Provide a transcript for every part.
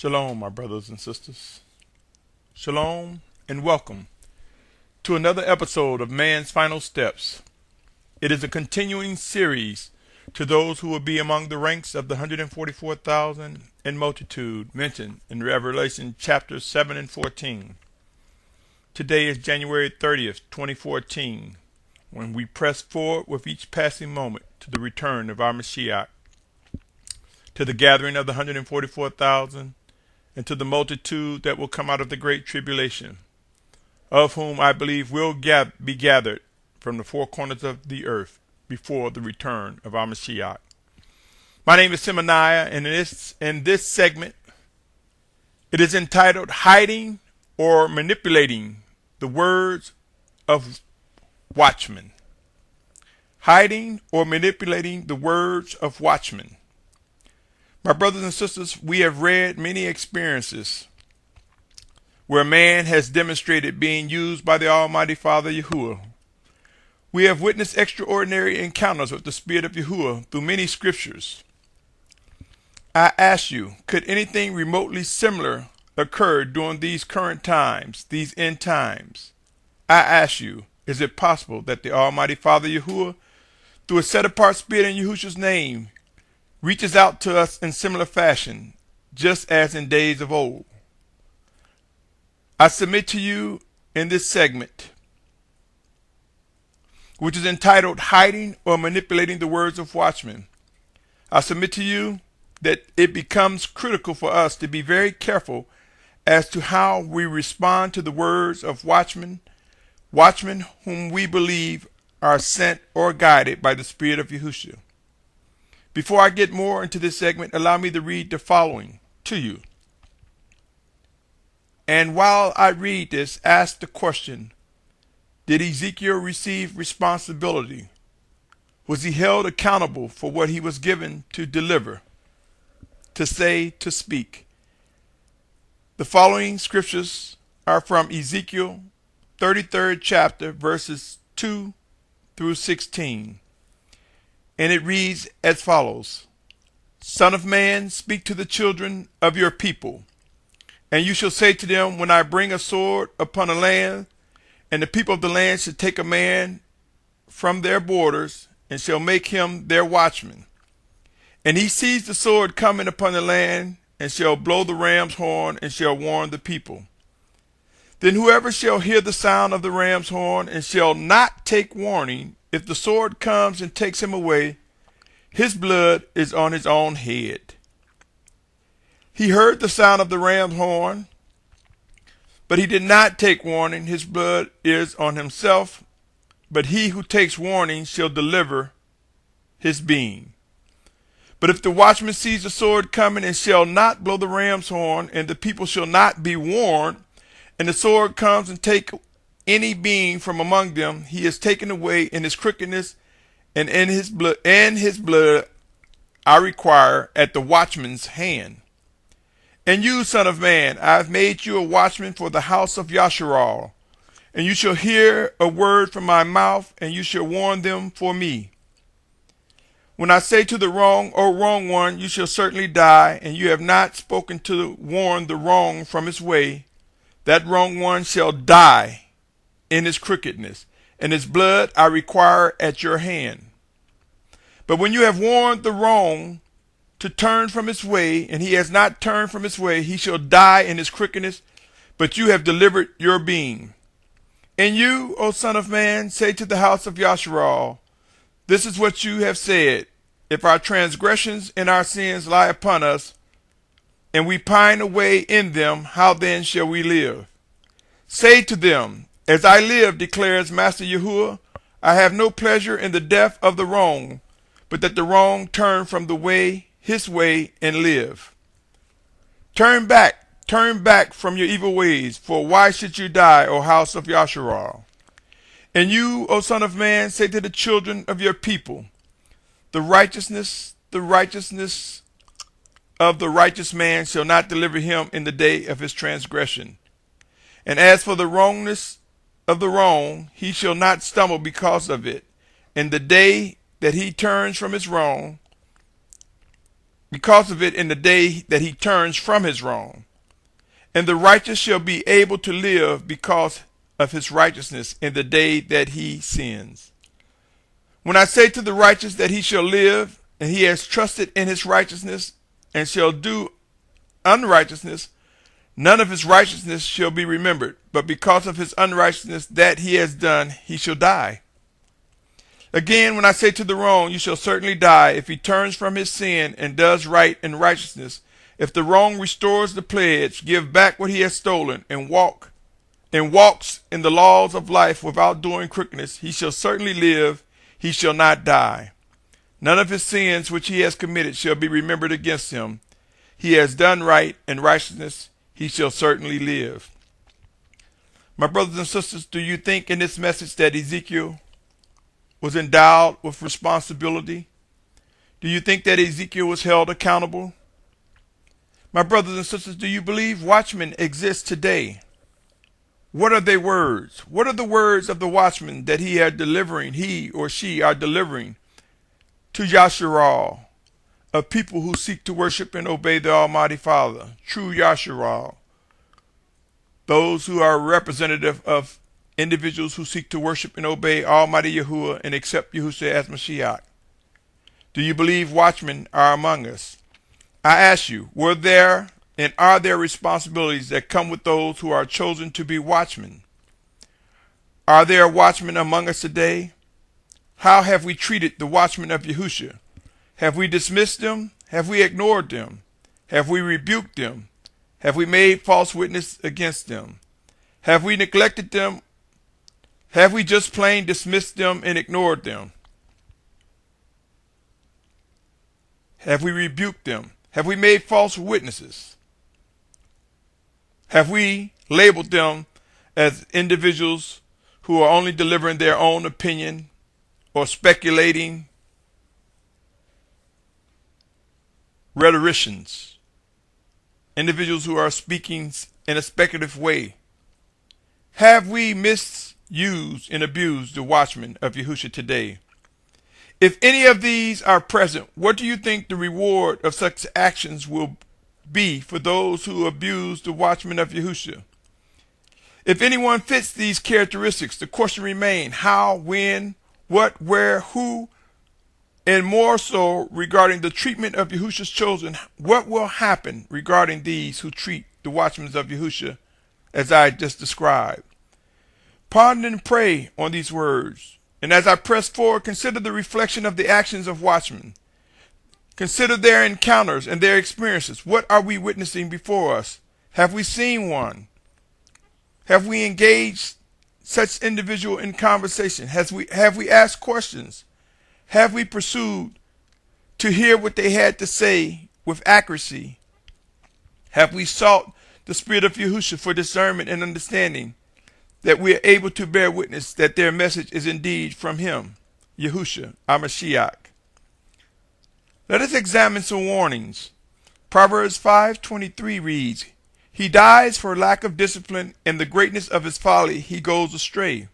Shalom, my brothers and sisters. Shalom and welcome to another episode of Man's Final Steps. It is a continuing series to those who will be among the ranks of the 144,000 and multitude mentioned in Revelation chapters 7 and 14. Today is January 30th, 2014, when we press forward with each passing moment to the return of our Mashyach, to the gathering of the 144,000, and to the multitude that will come out of the great tribulation, of whom I believe will be gathered from the four corners of the earth before the return of our Mashyach. My name is Symmanayah, and in this segment, it is entitled Hiding or Manipulating the Words of Watchmen. Hiding or Manipulating the Words of Watchmen. My brothers and sisters, we have read many experiences where man has demonstrated being used by the Almighty Father Yahuwah. We have witnessed extraordinary encounters with the Spirit of Yahusha through many scriptures. I ask you, could anything remotely similar occur during these current times, these end times? I ask you, is it possible that the Almighty Father Yahuwah, through a set-apart Spirit in Yahusha's name, reaches out to us in similar fashion, just as in days of old? I submit to you in this segment, which is entitled Hiding or Manipulating the Words of Watchmen. I submit to you that it becomes critical for us to be very careful as to how we respond to the words of watchmen whom we believe are sent or guided by the Spirit of Yahusha. Before I get more into this segment, allow me to read the following to you. And while I read this, ask the question, did Ezekiel receive responsibility? Was he held accountable for what he was given to deliver, to say, to speak? The following scriptures are from Ezekiel 33rd chapter, verses 2 through 16. And it reads as follows: Son of man, speak to the children of your people, and you shall say to them, when I bring a sword upon a land, and the people of the land shall take a man from their borders, and shall make him their watchman. And he sees the sword coming upon the land, and shall blow the ram's horn, and shall warn the people. Then whoever shall hear the sound of the ram's horn, and shall not take warning, if the sword comes and takes him away, his blood is on his own head. He heard the sound of the ram's horn, but he did not take warning. His blood is on himself, but he who takes warning shall deliver his being. But if the watchman sees the sword coming and shall not blow the ram's horn, and the people shall not be warned, and the sword comes and take any being from among them, he is taken away in his crookedness, and in his blood I require at the watchman's hand. And you, son of man, I have made you a watchman for the house of Yahusha, and you shall hear a word from my mouth, and you shall warn them for me. When I say to the wrong, O wrong one, you shall certainly die, and you have not spoken to warn the wrong from his way, that wrong one shall die in his crookedness, and his blood I require at your hand. But when you have warned the wrong to turn from his way, and he has not turned from his way, he shall die in his crookedness, but you have delivered your being. And you, O son of man, say to the house of Yahusha, this is what you have said: if our transgressions and our sins lie upon us, and we pine away in them, how then shall we live? Say to them, as I live, declares Master Yahuwah, I have no pleasure in the death of the wrong, but that the wrong turn from the way, his way, and live. Turn back from your evil ways, for why should you die, O house of Yahusha? And you, O son of man, say to the children of your people, the righteousness of the righteous man shall not deliver him in the day of his transgression. And as for the wrongness of the wrong, he shall not stumble because of it. In the day that he turns from his wrong, because of it in the day that he turns from his wrong. And the righteous shall be able to live because of his righteousness in the day that he sins. When I say to the righteous that he shall live, and he has trusted in his righteousness, and shall do unrighteousness, none of his righteousness shall be remembered, but because of his unrighteousness that he has done, he shall die. Again, when I say to the wrong, you shall certainly die, if he turns from his sin and does right and righteousness, if the wrong restores the pledge, give back what he has stolen, and walks in the laws of life without doing crookedness, he shall certainly live, he shall not die. None of his sins which he has committed shall be remembered against him. He has done right and righteousness, he shall certainly live. My brothers and sisters, do you think in this message that Ezekiel was endowed with responsibility? Do you think that Ezekiel was held accountable? My brothers and sisters, do you believe watchmen exist today? What are their words? What are the words of the watchmen that he or she are delivering to Yahusha, a people who seek to worship and obey the Almighty Father, true Yahusha, those who are representative of individuals who seek to worship and obey Almighty Yahuwah and accept Yahusha as Mashyach? Do you believe watchmen are among us? I ask you, were there and are there responsibilities that come with those who are chosen to be watchmen? Are there watchmen among us today? How have we treated the Watchmen of Yahusha? Have we dismissed them? Have we ignored them? Have we rebuked them? Have we made false witness against them? Have we neglected them? Have we just plain dismissed them and ignored them? Have we rebuked them? Have we made false witnesses? Have we labeled them as individuals who are only delivering their own opinion or speculating rhetoricians, individuals who are speaking in a speculative way? Have we misused and abused the Watchmen of Yahusha today? If any of these are present, what do you think the reward of such actions will be for those who abuse the Watchmen of Yahusha? If anyone fits these characteristics, the question remains: how, when, what, where, who, and more so regarding the treatment of Yahusha's chosen, what will happen regarding these who treat the Watchmen of Yahusha as I just described? Ponder and pray on these words. And as I press forward, consider the reflection of the actions of watchmen. Consider their encounters and their experiences. What are we witnessing before us? Have we seen one? Have we engaged such individual in conversation? Have we asked questions? Have we pursued to hear what they had to say with accuracy? Have we sought the Spirit of Yahusha for discernment and understanding, that we are able to bear witness that their message is indeed from him, Yahusha, our Mashyach? Let us examine some warnings. Proverbs 5:23 reads, "He dies for lack of discipline, and the greatness of his folly he goes astray."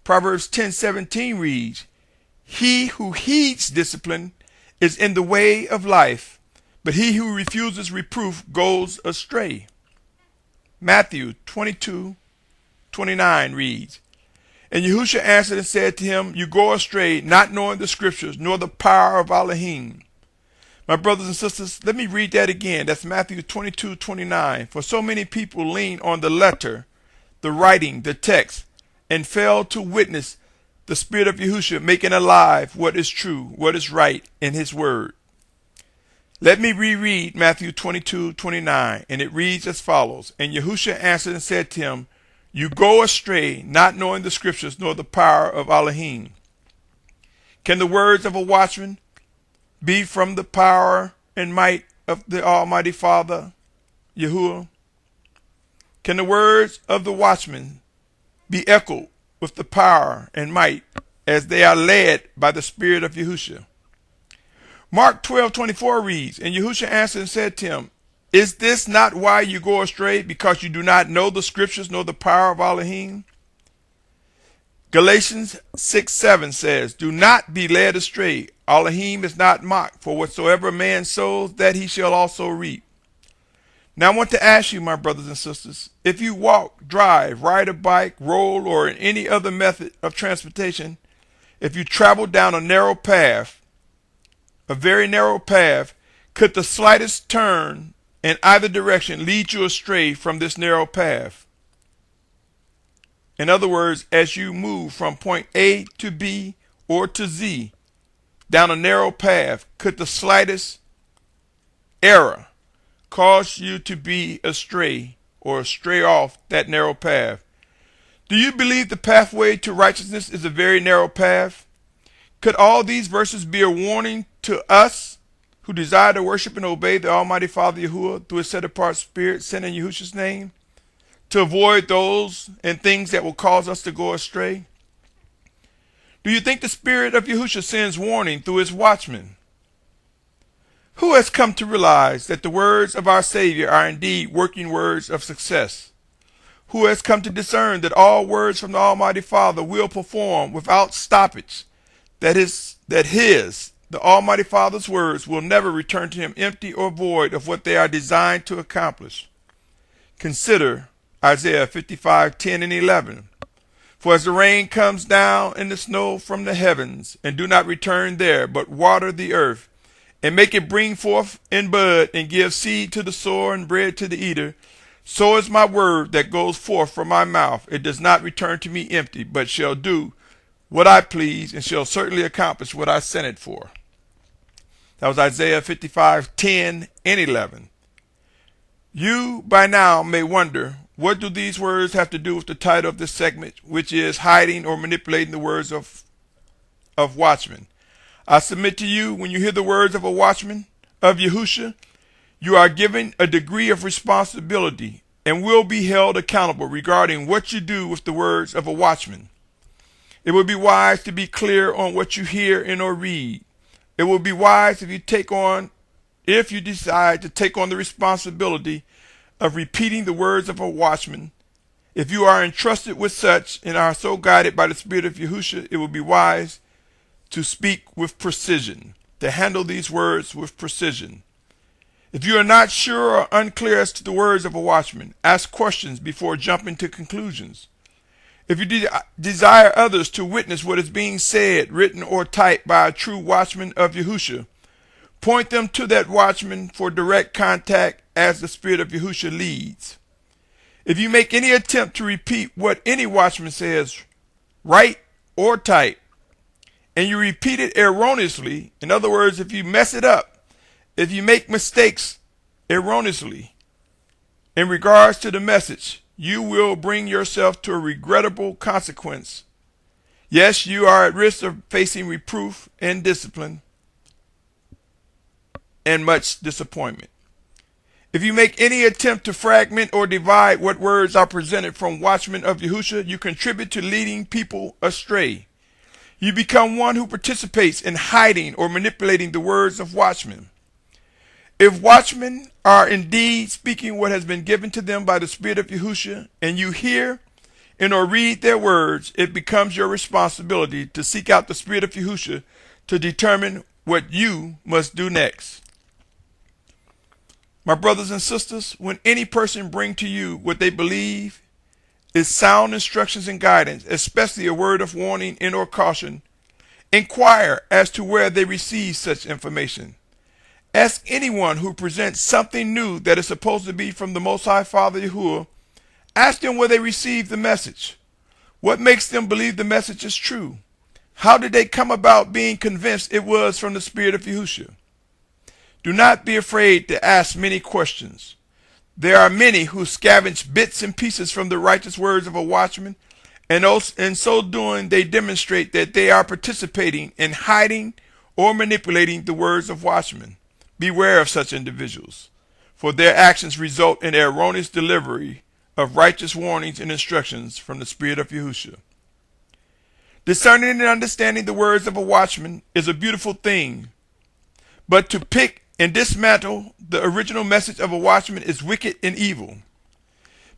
Proverbs 10:17 reads, "He who heeds discipline is in the way of life, but he who refuses reproof goes astray." Matthew 22:29 reads, "And Yahusha answered and said to him, You go astray, not knowing the scriptures, nor the power of Elohim." My brothers and sisters, let me read that again. That's Matthew 22:29. For so many people lean on the letter, the writing, the text, and fail to witness the Spirit of Yahusha making alive what is true, what is right in his word. Let me reread Matthew 22:29, and it reads as follows. "And Yahusha answered and said to him, You go astray, not knowing the scriptures, nor the power of Elohim." Can the words of a watchman be from the power and might of the Almighty Father, Yahuwah? Can the words of the watchman be echoed with the power and might as they are led by the Spirit of Yahusha? Mark 12:24 reads, "And Yahusha answered and said to him, Is this not why you go astray, because you do not know the scriptures nor the power of Elohim?" Galatians 6:7 says, do not be led astray. Elohim is not mocked, for whatsoever a man sows, that he shall also reap. Now I want to ask you, my brothers and sisters, if you walk, drive, ride a bike, roll, or in any other method of transportation, if you travel down a narrow path, a very narrow path, could the slightest turn in either direction lead you astray from this narrow path? In other words, as you move from point A to B or to Z down a narrow path, could the slightest error cause you to be astray or stray off that narrow path? Do you believe the pathway to righteousness is a very narrow path? Could all these verses be a warning to us who desire to worship and obey the Almighty Father Yahuwah through His set-apart Spirit sent in Yahusha's name, to avoid those and things that will cause us to go astray? Do you think the Spirit of Yahusha sends warning through His watchmen? Who has come to realize that the words of our Savior are indeed working words of success? Who has come to discern that all words from the Almighty Father will perform without stoppage, that the Almighty Father's words will never return to Him empty or void of what they are designed to accomplish? Consider Isaiah 55:10 and 11. For as the rain comes down and the snow from the heavens, and do not return there, but water the earth, and make it bring forth and bud, and give seed to the sower and bread to the eater, so is my word that goes forth from my mouth. It does not return to me empty, but shall do what I please, and shall certainly accomplish what I sent it for. That was Isaiah 55:10 and 11. You by now may wonder, what do these words have to do with the title of this segment, which is hiding or manipulating the words of Watchmen? I submit to you, when you hear the words of a Watchman of Yahusha, you are given a degree of responsibility and will be held accountable regarding what you do with the words of a watchman. It would be wise to be clear on what you hear and or read. It would be wise if you decide to take on the responsibility of repeating the words of a watchman. If you are entrusted with such and are so guided by the Spirit of Yahusha, it would be wise to speak with precision, to handle these words with precision. If you are not sure or unclear as to the words of a watchman, ask questions before jumping to conclusions. If you desire others to witness what is being said, written, or typed by a true watchman of Yahusha, point them to that watchman for direct contact as the Spirit of Yahusha leads. If you make any attempt to repeat what any watchman says, write or type, and you repeat it erroneously, in other words, if you mess it up, if you make mistakes erroneously in regards to the message, you will bring yourself to a regrettable consequence. Yes, you are at risk of facing reproof and discipline and much disappointment. If you make any attempt to fragment or divide what words are presented from Watchmen of Yahusha, you contribute to leading people astray. You become one who participates in hiding or manipulating the words of watchmen. If watchmen are indeed speaking what has been given to them by the Spirit of Yahusha, and you hear and or read their words, it becomes your responsibility to seek out the Spirit of Yahusha to determine what you must do next. My brothers and sisters, when any person bring to you what they believe is sound instructions and guidance, especially a word of warning and or caution, inquire as to where they receive such information. Ask anyone who presents something new that is supposed to be from the Most High Father Yahuwah, ask them where they received the message. What makes them believe the message is true? How did they come about being convinced it was from the Spirit of Yahusha? Do not be afraid to ask many questions. There are many who scavenge bits and pieces from the righteous words of a watchman, and in so doing they demonstrate that they are participating in hiding or manipulating the words of watchmen. Beware of such individuals, for their actions result in erroneous delivery of righteous warnings and instructions from the Spirit of Yahusha. Discerning and understanding the words of a watchman is a beautiful thing, but to pick and dismantle the original message of a watchman is wicked and evil.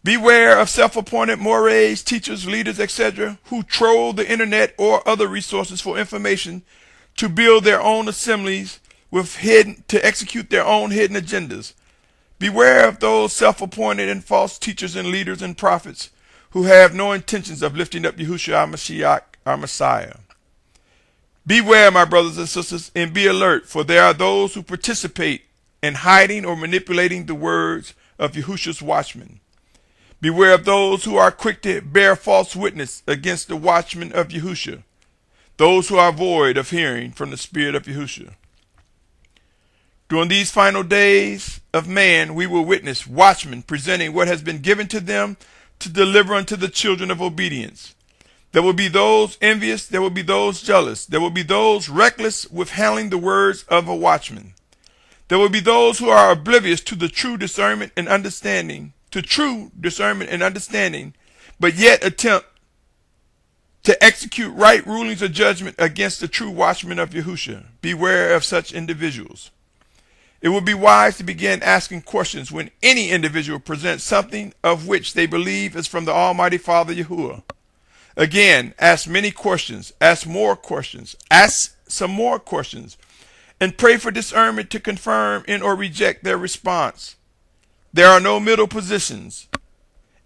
Beware of self-appointed mores, teachers, leaders, etc., who troll the internet or other resources for information to build their own assemblies to execute their own hidden agendas. Beware of those self-appointed and false teachers and leaders and prophets who have no intentions of lifting up Yahusha our Mashyach, our Messiah. Beware, my brothers and sisters, and be alert, for there are those who participate in hiding or manipulating the words of Yahusha's watchmen. Beware of those who are quick to bear false witness against the watchmen of Yahusha, those who are void of hearing from the Spirit of Yahusha. During these final days of man, we will witness watchmen presenting what has been given to them to deliver unto the children of obedience. There will be those envious, there will be those jealous, there will be those reckless with handling the words of a watchman. There will be those who are oblivious to the true discernment and understanding, but yet attempt to execute right rulings of judgment against the true watchmen of Yahusha. Beware of such individuals. It would be wise to begin asking questions when any individual presents something of which they believe is from the Almighty Father Yahuwah. Again, ask many questions, ask more questions, ask some more questions, and pray for discernment to confirm and or reject their response. There are no middle positions.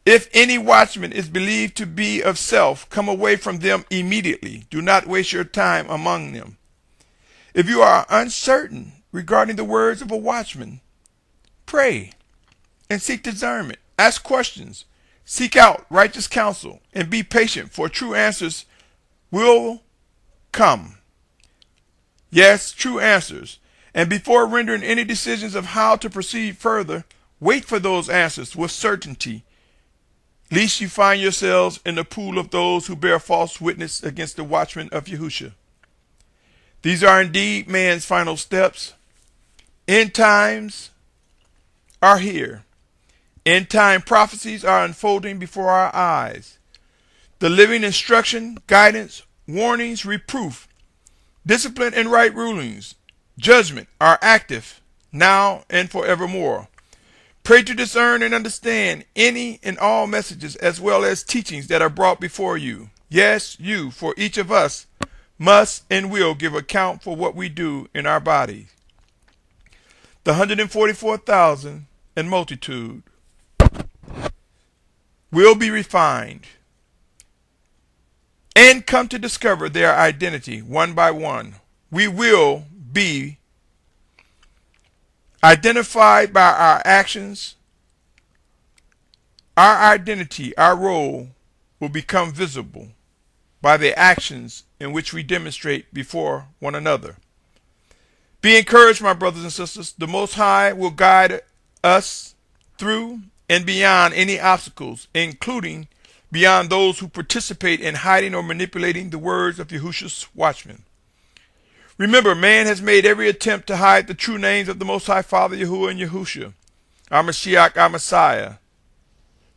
If any watchman is believed to be of self, come away from them immediately. Do not waste your time among them. If you are uncertain regarding the words of a watchman, pray and seek discernment. Ask questions. Seek out righteous counsel and be patient, for true answers will come. Yes, true answers. And before rendering any decisions of how to proceed further, wait for those answers with certainty, lest you find yourselves in the pool of those who bear false witness against the watchmen of Yahusha. These are indeed man's final steps. End times are here. End time prophecies are unfolding before our eyes. The living instruction, guidance, warnings, reproof, discipline, and right rulings, judgment are active now and forevermore. Pray to discern and understand any and all messages as well as teachings that are brought before you. Yes, you, for each of us, must and will give account for what we do in our bodies. The 144,000 and multitude will be refined and come to discover their identity one by one. We will be identified by our actions. Our identity, our role will become visible by the actions in which we demonstrate before one another. Be encouraged, my brothers and sisters. The Most High will guide us through and beyond any obstacles, including beyond those who participate in hiding or manipulating the words of Yahusha's watchmen. Remember, man has made every attempt to hide the true names of the Most High Father Yahuwah and Yahusha, our Mashyach, our Messiah.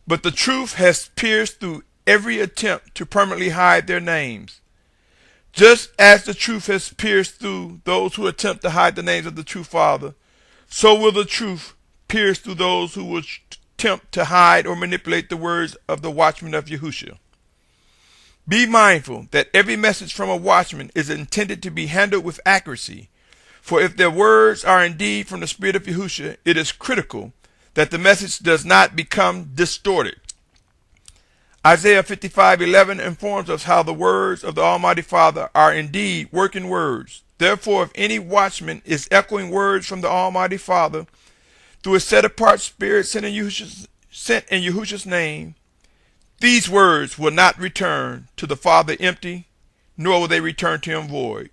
But the truth has pierced through every attempt to permanently hide their names. Just as the truth has pierced through those who attempt to hide the names of the true Father, so will the truth pierce through those who will attempt to hide or manipulate the words of the watchmen of Yahusha. Be mindful that every message from a watchman is intended to be handled with accuracy, for if their words are indeed from the Spirit of Yahusha, it is critical that the message does not become distorted. Isaiah 55:11 informs us how the words of the Almighty Father are indeed working words. Therefore, if any watchman is echoing words from the Almighty Father through a set-apart spirit sent in Yahusha's name, these words will not return to the Father empty, nor will they return to him void.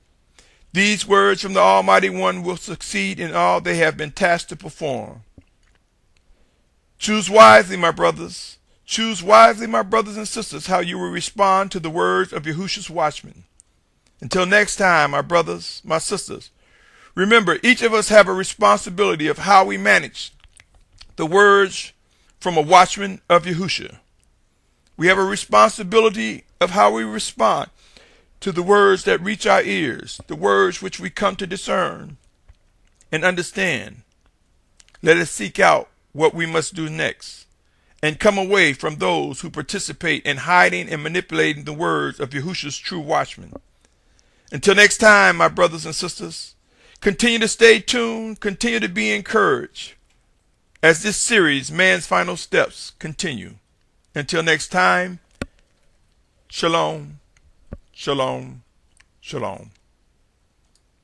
These words from the Almighty One will succeed in all they have been tasked to perform. Choose wisely, my brothers. Choose wisely, my brothers and sisters, how you will respond to the words of Yahusha's watchmen. Until next time, my brothers, my sisters, remember, each of us have a responsibility of how we manage the words from a watchman of Yahusha. We have a responsibility of how we respond to the words that reach our ears, the words which we come to discern and understand. Let us seek out what we must do next. and come away from those who participate in hiding and manipulating the words of Yahusha's true watchmen. Until next time, my brothers and sisters, continue to stay tuned, continue to be encouraged as this series, Man's Final Steps, continue. Until next time, shalom, shalom, shalom.